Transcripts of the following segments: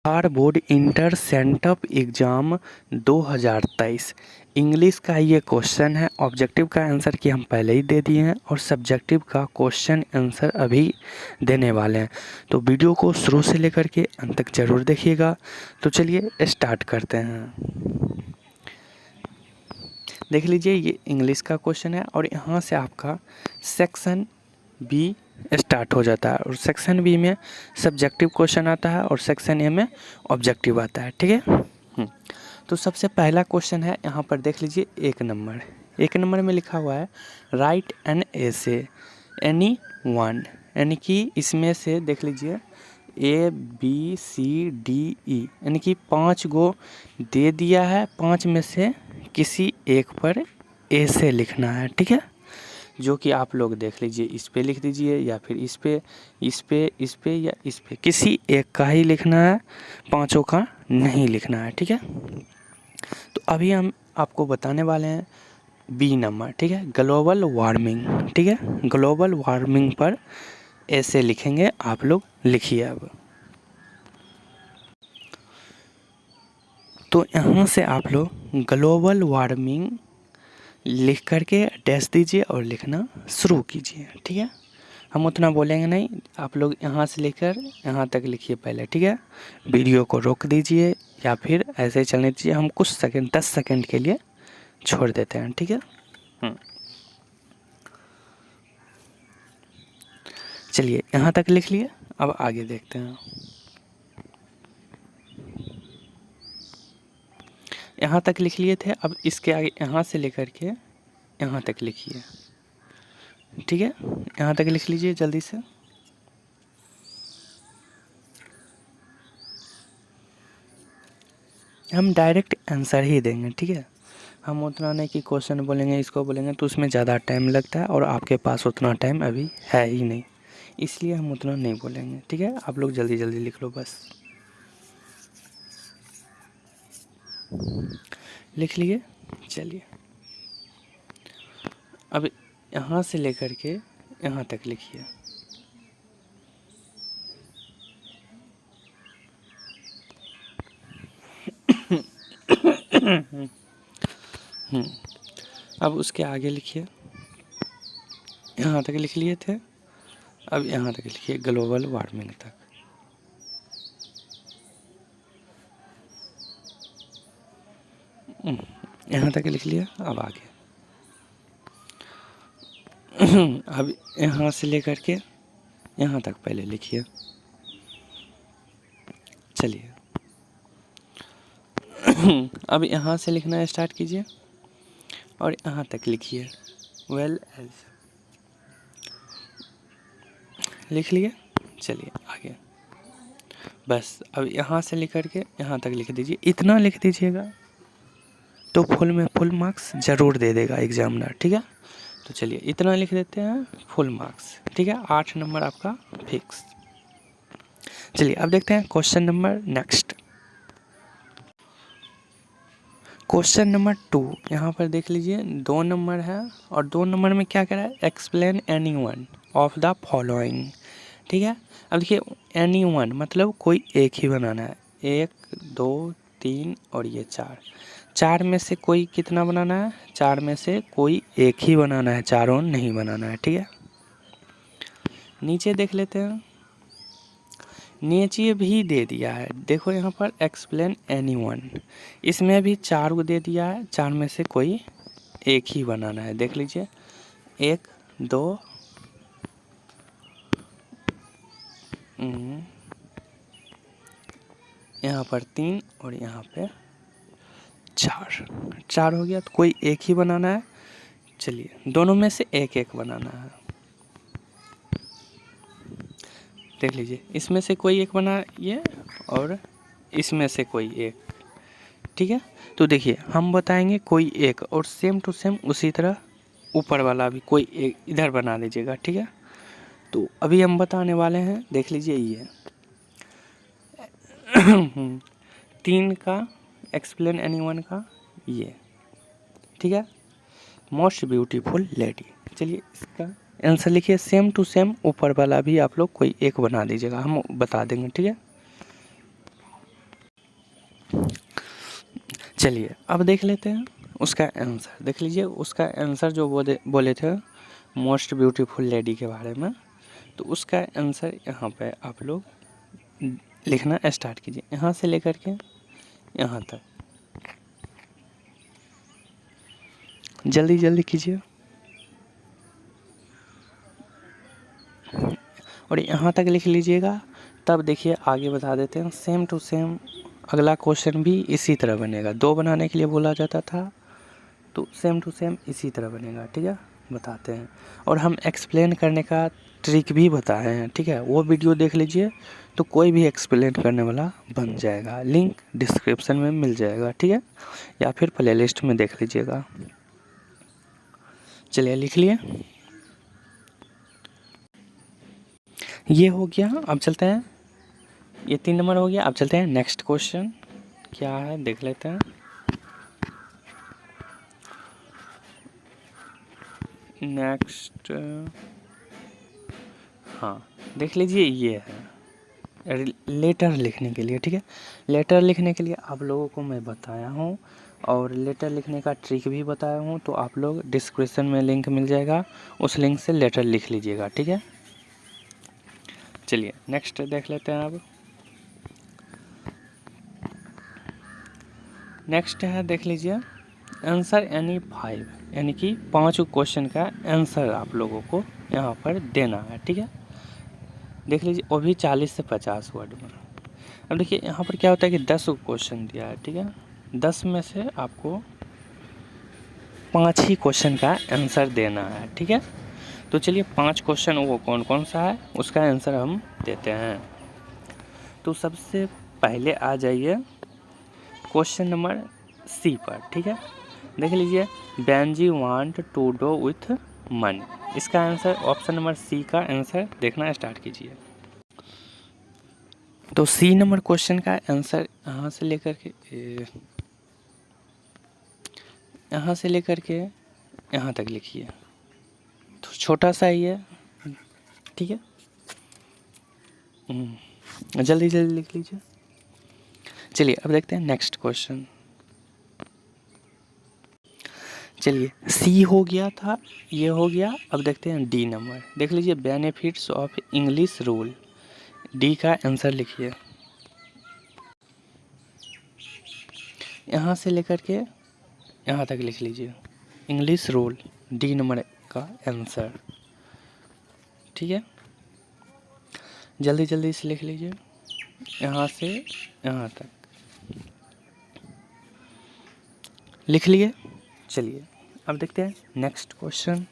Bihar board inter sent up exam 2023 English का ये question है। ऑब्जेक्टिव का आंसर की हम पहले ही दे दिए हैं और सब्जेक्टिव का क्वेश्चन आंसर अभी देने वाले हैं, तो वीडियो को शुरू से लेकर के अंत तक ज़रूर देखिएगा। तो चलिए स्टार्ट करते हैं। देख लीजिए, ये इंग्लिश का क्वेश्चन है और यहाँ से आपका सेक्शन बी स्टार्ट हो जाता है और सेक्शन बी में सब्जेक्टिव क्वेश्चन आता है और सेक्शन ए में ऑब्जेक्टिव आता है। ठीक है। तो सबसे पहला क्वेश्चन है, यहाँ पर देख लीजिए एक नंबर में लिखा हुआ है right an essay any one, यानी कि इसमें से देख लीजिए A B C D E, यानी कि 5 गो दे दिया है, 5 में से किसी एक पर ऐसे लिखना है। ठीक है, जो कि आप लोग देख लीजिए, इस पे लिख दीजिए या फिर इस पे या इस पे, किसी एक का ही लिखना है, 5 का नहीं लिखना है। ठीक है, तो अभी हम आपको बताने वाले हैं बी नंबर। ठीक है, ग्लोबल वार्मिंग। ठीक है, ग्लोबल वार्मिंग पर ऐसे लिखेंगे, आप लोग लिखिए। अब तो यहाँ से आप लोग ग्लोबल वार्मिंग लिख करके डैश दीजिए और लिखना शुरू कीजिए। ठीक है, हम उतना बोलेंगे नहीं, आप लोग यहाँ से लेकर यहाँ तक लिखिए पहले। ठीक है, वीडियो को रोक दीजिए या फिर ऐसे चलने दीजिए, हम कुछ सेकंड 10 सेकंड के लिए छोड़ देते हैं। ठीक है, चलिए यहाँ तक लिख लिए, अब आगे देखते हैं। यहाँ तक लिख लिए थे, अब इसके आगे यहाँ से लेकर के यहाँ तक लिखिए। ठीक है, यहाँ तक लिख लीजिए जल्दी से। हम डायरेक्ट आंसर ही देंगे। ठीक है, हम उतना नहीं कि क्वेश्चन बोलेंगे, इसको बोलेंगे, तो उसमें ज़्यादा टाइम लगता है और आपके पास उतना टाइम अभी है ही नहीं, इसलिए हम उतना नहीं बोलेंगे। ठीक है, आप लोग जल्दी जल्दी लिख लो, बस लिख लिए। चलिए अब यहाँ से लेकर के यहाँ तक लिखिए। अब उसके आगे लिखिए, यहाँ तक लिख लिए थे, अब यहाँ तक लिखिए ग्लोबल वार्मिंग तक। यहाँ तक लिख लिया, अब आगे अब यहाँ से लेकर के यहाँ तक पहले लिखिए। चलिए अब यहाँ से लिखना स्टार्ट कीजिए और यहाँ तक लिखिए वेल एज, लिख लिए। चलिए आगे, बस अब यहाँ से लेकर के यहाँ तक लिख दीजिए। इतना लिख दीजिएगा तो फुल में फुल मार्क्स ज़रूर दे देगा एग्जामिनर। ठीक है, तो चलिए इतना लिख देते हैं, फुल मार्क्स। ठीक है, 8 नंबर आपका फिक्स। चलिए अब देखते हैं question number next. Question number 2, यहाँ पर देख लीजिए 2 नंबर है और 2 नंबर में क्या कह रहा है, explain any one of the following. ठीक है, अब देखिए एनी वन मतलब कोई एक ही बनाना है, 1 2 3 और ये 4 में से कोई कितना बनाना है, 4 में से कोई एक ही बनाना है, चारों नहीं बनाना है। ठीक है, नीचे देख लेते हैं, नीचे भी दे दिया है, देखो यहाँ पर एक्सप्लेन एनी वन, इसमें भी 4 को दे दिया है, 4 में से कोई एक ही बनाना है। देख लीजिए 1 2 यहाँ पर 3 और यहाँ पे 4 हो गया, तो कोई एक ही बनाना है। चलिए दोनों में से एक एक बनाना है। देख लीजिए इसमें से कोई एक बनाइए और इसमें से कोई एक। ठीक है, तो देखिए हम बताएंगे कोई एक और सेम टू सेम उसी तरह ऊपर वाला भी कोई एक इधर बना दीजिएगा। ठीक है, तो अभी हम बताने वाले हैं, देख लीजिए ये 3 का एक्सप्लेन एनीवन का ये। ठीक है, मोस्ट ब्यूटीफुल लेडी। चलिए इसका आंसर लिखिए, सेम टू सेम ऊपर वाला भी आप लोग कोई एक बना दीजिएगा, हम बता देंगे। ठीक है, चलिए अब देख लेते हैं उसका आंसर। देख लीजिए उसका आंसर जो बोले थे मोस्ट ब्यूटीफुल लेडी के बारे में, तो उसका आंसर यहाँ पे आप लोग लिखना स्टार्ट कीजिए, यहाँ से लेकर के यहाँ तक जल्दी जल्दी कीजिए। और यहाँ तक लिख लीजिएगा, तब देखिए आगे बता देते हैं। सेम टू सेम अगला क्वेश्चन भी इसी तरह बनेगा, 2 बनाने के लिए बोला जाता था, तो सेम टू सेम इसी तरह बनेगा। ठीक है, बताते हैं। और हम एक्सप्लेन करने का ट्रिक भी बताए हैं, ठीक है, वो वीडियो देख लीजिए तो कोई भी एक्सप्लेन करने वाला बन जाएगा। लिंक डिस्क्रिप्शन में मिल जाएगा, ठीक है, या फिर प्लेलिस्ट में देख लीजिएगा। चलिए लिख लिए, ये हो गया। अब चलते हैं, ये 3 नंबर हो गया। अब चलते हैं नेक्स्ट क्वेश्चन क्या है देख लेते हैं। नेक्स्ट, हाँ देख लीजिए, ये है लेटर लिखने के लिए। ठीक है, लेटर लिखने के लिए आप लोगों को मैं बताया हूँ और लेटर लिखने का ट्रिक भी बताया हूँ, तो आप लोग डिस्क्रिप्शन में लिंक मिल जाएगा, उस लिंक से लेटर लिख लीजिएगा। ठीक है, चलिए नेक्स्ट देख लेते हैं। अब नेक्स्ट है, देख लीजिए, आंसर एनी 5, यानी कि 5 क्वेश्चन का आंसर आप लोगों को यहाँ पर देना है। ठीक है, देख लीजिए, वो भी 40 से 50 वर्ड में। अब देखिए यहाँ पर क्या होता है कि 10 क्वेश्चन दिया है। ठीक है, 10 में से आपको 5 ही क्वेश्चन का आंसर देना है। ठीक है, तो चलिए 5 क्वेश्चन वो कौन कौन सा है उसका आंसर हम देते हैं। तो सबसे पहले आ जाइए क्वेश्चन नंबर सी पर। ठीक है, देख लीजिए, Benji want to do with money, इसका आंसर ऑप्शन नंबर सी का आंसर देखना स्टार्ट कीजिए। तो सी नंबर क्वेश्चन का आंसर यहाँ से लेकर के यहाँ तक लिखिए, तो छोटा सा ही है। ठीक है, जल्दी जल्दी लिख लीजिए। चलिए अब देखते हैं नेक्स्ट क्वेश्चन। चलिए सी हो गया था, ये हो गया। अब देखते हैं डी नंबर, देख लीजिए, benefits of English rule, D का आंसर लिखिए। यहाँ से लेकर के यहाँ तक लिख लीजिए, इंग्लिश रूल, डी नंबर का आंसर। ठीक है, जल्दी जल्दी से लिख लीजिए, यहाँ से यहाँ तक लिख लिए। चलिए अब देखते हैं नेक्स्ट क्वेश्चन।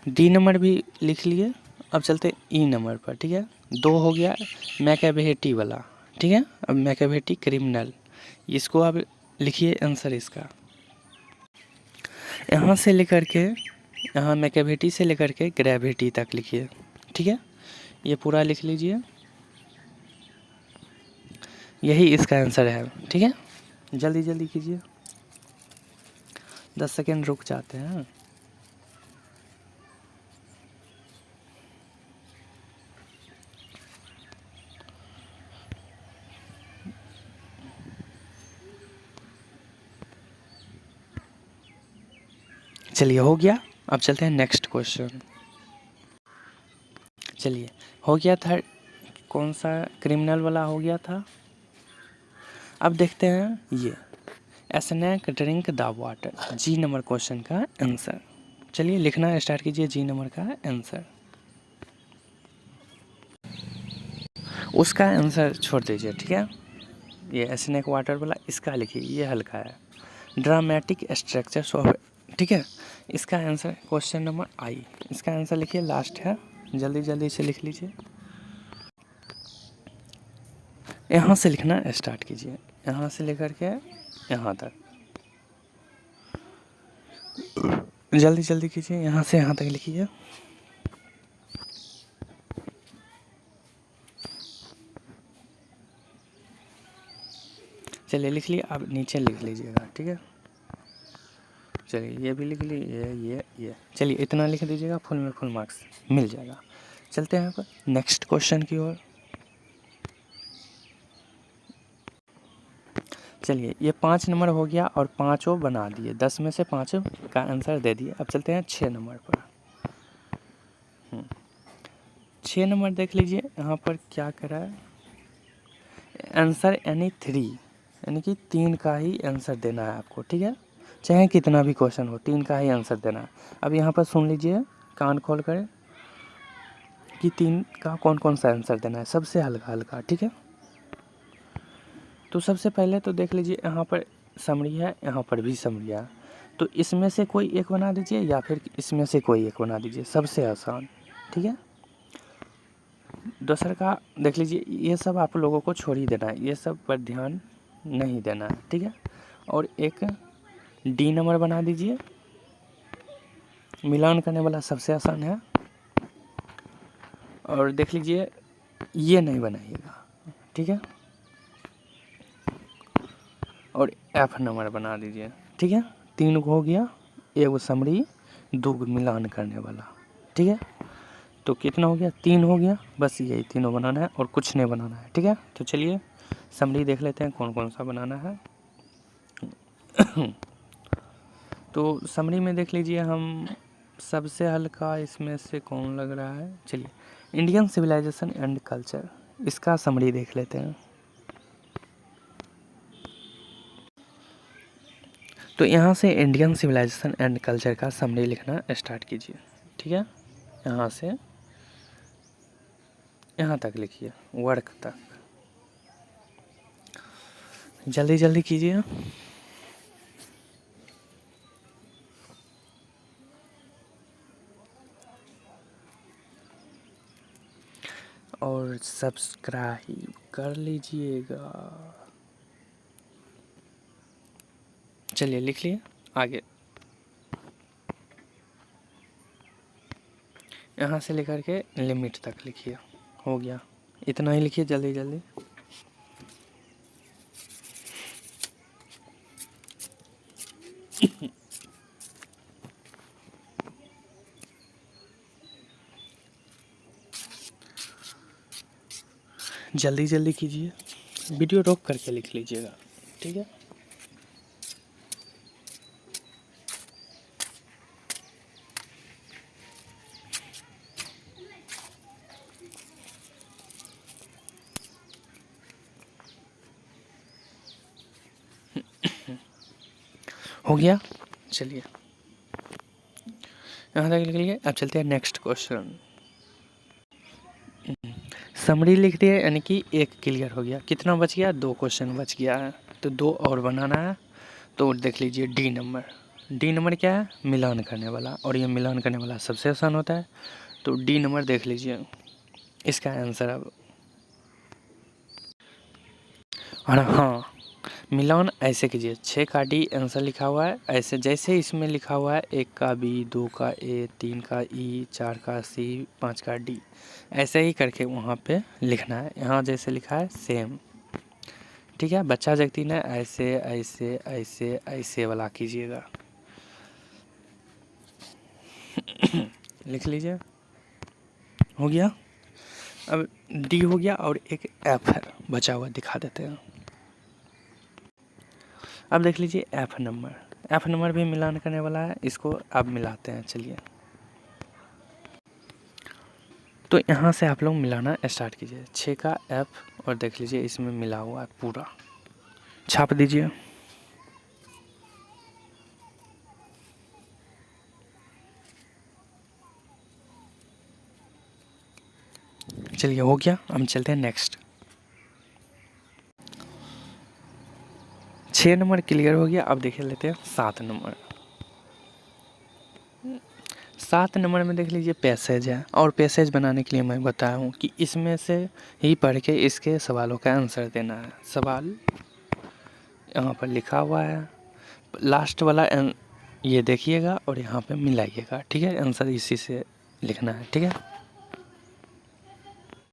डी नंबर भी लिख लिए। अब चलते ई नंबर पर। ठीक है, 2 हो गया, मैकियावेली वाला। ठीक है, अब मैकियावेली क्रिमिनल, इसको आप लिखिए आंसर इसका। यहाँ से लेकर के यहाँ मैकियावेली से लेकर के ग्रेविटी तक लिखिए। ठीक है, ये पूरा लिख लीजिए, यही इसका आंसर है। ठीक है, जल्दी जल्दी कीजिए, 10 सेकेंड रुक जाते हैं। चलिए हो गया। अब चलते हैं नेक्स्ट क्वेश्चन। चलिए हो गया था, कौन सा क्रिमिनल वाला हो गया था। अब देखते हैं ये snack drink the water, G number question का आंसर। चलिए लिखना स्टार्ट कीजिए जी नंबर का आंसर। उसका आंसर छोड़ दीजिए। ठीक है, ये स्नैक वाटर वाला इसका लिखिए, ये हल्का है। ड्रामेटिक स्ट्रक्चर्स ऑफ, ठीक है, इसका आंसर क्वेश्चन नंबर आई, इसका आंसर लिखिए, लास्ट है, जल्दी जल्दी से लिख लीजिए। यहाँ से लिखना स्टार्ट कीजिए, यहाँ से लेकर के यहाँ तक जल्दी जल्दी कीजिए, यहाँ से यहाँ तक लिखिए। चलिए लिख लिए, अब नीचे लिख लीजिएगा। ठीक है, चलिए ये भी लिख लिए, ये चलिए इतना लिख दीजिएगा, फुल में फुल मार्क्स मिल जाएगा। चलते हैं पर नेक्स्ट क्वेश्चन की ओर। चलिए ये 5 नंबर हो गया और पाँचों बना दिए, 10 में से 5 का आंसर दे दिए। अब चलते हैं 6 नंबर पर। 6 नंबर देख लीजिए, यहाँ पर क्या करा है, आंसर यानी 3, यानी कि 3 का ही आंसर देना है आपको, ठीक है, चाहे कितना भी क्वेश्चन हो 3 का ही आंसर देना है। अब यहाँ पर सुन लीजिए कान खोल कर कि 3 का कौन कौन सा आंसर देना है, सबसे हल्का हल्का, ठीक है। तो सबसे पहले तो देख लीजिए यहाँ पर समरी है, यहाँ पर भी समरी है, तो इसमें से कोई एक बना दीजिए या फिर इसमें से कोई एक बना दीजिए, सबसे आसान, ठीक है। दूसरा का देख लीजिए, ये सब आप लोगों को छोड़ ही देना है, ये सब पर ध्यान नहीं देना है, ठीक है। और एक डी नंबर बना दीजिए, मिलान करने वाला सबसे आसान है। और देख लीजिए ये नहीं बनाइएगा, ठीक है। और एफ नंबर बना दीजिए, ठीक है। 3 हो गया, एक समरी, 2 मिलान करने वाला, ठीक है। तो कितना हो गया, 3 हो गया, बस यही तीनों बनाना है और कुछ नहीं बनाना है, ठीक है। तो चलिए समरी देख लेते हैं कौन कौन सा बनाना है। तो समरी में देख लीजिए हम सबसे हल्का इसमें से कौन लग रहा है, चलिए इंडियन सिविलाइजेशन एंड कल्चर, इसका समरी देख लेते हैं। तो यहाँ से इंडियन सिविलाइजेशन एंड कल्चर का समरी लिखना स्टार्ट कीजिए, ठीक है। यहाँ से यहाँ तक लिखिए, वर्क तक, जल्दी जल्दी कीजिए। और सब्सक्राइब कर लीजिएगा। चलिए लिख लिए आगे, यहाँ से लेकर के लिमिट तक लिखिए, हो गया, इतना ही लिखिए जल्दी जल्दी। जल्दी जल्दी कीजिए, वीडियो रोक करके लिख लीजिएगा, ठीक है। हो गया, चलिए यहाँ तक लिख लिए। अब चलते हैं नेक्स्ट क्वेश्चन। समरी लिख दिए, यानी कि एक क्लियर हो गया, कितना बच गया, 2 क्वेश्चन बच गया है, तो 2 और बनाना है। तो देख लीजिए डी नंबर, डी नंबर क्या है, मिलान करने वाला, और ये मिलान करने वाला सबसे आसान होता है। तो डी नंबर देख लीजिए, इसका आंसर अब, और हाँ मिलान ऐसे कीजिए, 6 का डी आंसर लिखा हुआ है, ऐसे जैसे इसमें लिखा हुआ है 1 का बी, 2 का ए, 3 का ई, 4 का सी, 5 का डी, ऐसे ही करके वहाँ पे लिखना है, यहाँ जैसे लिखा है सेम, ठीक है। बच्चा जगती ना ऐसे ऐसे ऐसे ऐसे वाला कीजिएगा। लिख लीजिए, हो गया। अब डी हो गया और एक एफ है बचा हुआ, दिखा देते हैं। अब देख लीजिए एफ नंबर, एफ नंबर भी मिलान करने वाला है, इसको अब मिलाते हैं, चलिए। तो यहाँ से आप लोग मिलाना स्टार्ट कीजिए, 6 का एफ, और देख लीजिए इसमें मिला हुआ है पूरा, छाप दीजिए। चलिए हो गया, हम चलते हैं नेक्स्ट। 6 नंबर क्लियर हो गया, अब देख लेते हैं 7 नंबर। 7 नंबर में देख लीजिए पैसेज है, और पैसेज बनाने के लिए मैं बताया हूँ कि इसमें से ही पढ़ के इसके सवालों का आंसर देना है। सवाल यहाँ पर लिखा हुआ है, लास्ट वाला ये देखिएगा और यहाँ पे मिलाइएगा, ठीक है। आंसर इसी से लिखना है, ठीक है।